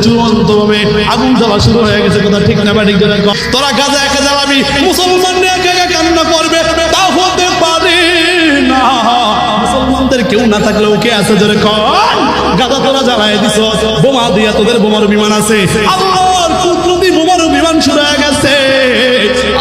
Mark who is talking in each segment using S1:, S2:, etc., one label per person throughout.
S1: চূড়ান্ত ভাবে আগুন জ্বালা শুরু হয়ে গেছে। কথা ঠিক না ঠিক জোরে কর। তোরা গাজা একা জ্বালাবি, মুসলমান একা একা কান্না করবে, তা হতে পারে না। মুসলমানদের কেউ না থাকলেও কে আছে জোরে কর। গাজা তোরা জ্বালায় দিছ, বোমা দিয়া তোদের বোমার বিমান আছে। আল্লাহর কুদরতি বোমার বিমান শুরু হয়ে গেছে।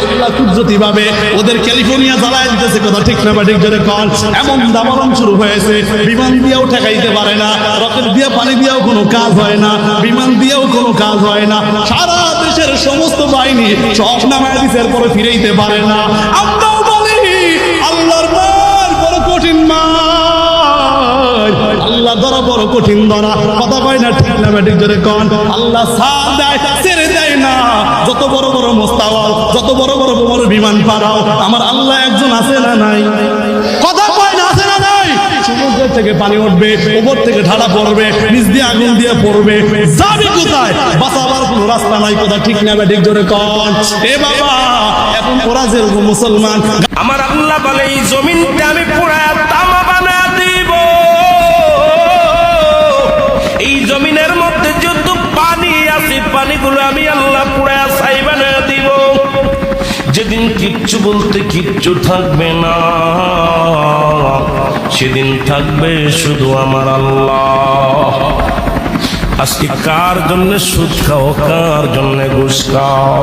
S1: আল্লাহ কুদরতি ভাবে ওদের ক্যালিফোর্নিয়া জ্বালায় দিতেছে। কথা ঠিক না ঠিক জোরে কর। এমন দাবারণ শুরু হয়েছে, বিমান দিয়েও ঠেকাইতে পারে না, রকেট দিয়ে পানি দিয়েও কোনো কাজ হয় না, বিমান দিয়েও কোনো কাজ হয় না। সারা দেশের সমস্ত বাহিনী সব নামায় দিছে, এরপরে ফিরেইতে পারে না। আমরাও বলি আল্লাহর মার বড় কঠিন মার, আল্লাহ ধরা বড় কঠিন ধরা। কথা কয় না ঠিক না ঠিক জোরে কর। আল্লাহ সাথ দেয়, ছেড়ে দেয় না। যত বড় বড় মোস্তাওয়াল, যত বড় বড় বড় বিমান পারাও, আমার আল্লাহ একজন আছে না নাই? কথা কয় না আছে না নাই? সমুদ্র থেকে পানি উঠবে, উপর থেকে ঢালা পড়বে, নিচ দিয়ে আগুন দিয়ে পড়বে, যাবি কোথায়? বাঁচাবার কোনো রাস্তা নাই। কথা ঠিক না ঠিক জোরে কর। এ বাবা, এখন ওরা যেরকম মুসলমান,
S2: আমার আল্লাহ বলে এই জমিনটা আমি পুরায়া তামা বানা দিব। এই জমিনের মধ্যে যত পানি আছে, পানিগুলো আমি আল্লাহ পুরায়া ছাই বানা দিব। যেদিন কিচ্ছু বলতে কিচ্ছু থাকবে না, সেদিন থাকবে শুধু আমার আল্লাহ। আজকে কার জন্য সুদ খাও, কার জন্য ঘুষ খাও,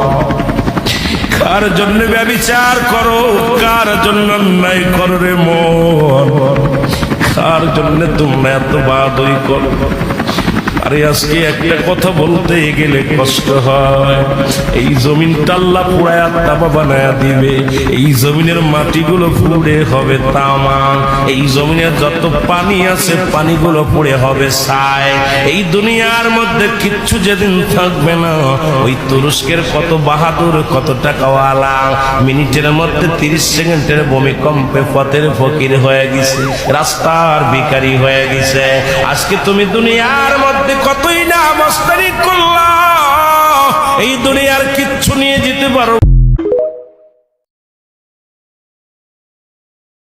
S2: কার জন্য ব্যভিচার করো, কার জন্য অন্যায় করো রে মন, কার জন্য তোমরা এত বাদই করো। আরে আজকে একটা কথা বলতে গেলে কষ্ট হয়। এই জমিনটা আল্লাহ পুরায়া তামা বানায়া দিবে। এই জমিনের মাটিগুলো পুড়ে হবে তামা। এই জমিনের যত পানি আছে, পানিগুলো পুড়ে হবে ছাই। এই দুনিয়ার মধ্যে কিচ্ছু যেদিন থাকবে না, ওই তুরস্কের কত বাহাদুর, কত টাকাওয়ালা, মিনিটের মধ্যে 30 সেকেন্ডের ভূমিকম্পে পথের ফকির হয়ে গেছে, রাস্তার ভিখারি হয়ে গেছে। আজকে তুমি দুনিয়ার মধ্যে কতই না মস্তানি করলা, এই দুনিয়ার কিচ্ছু নিয়ে যেতে পারো।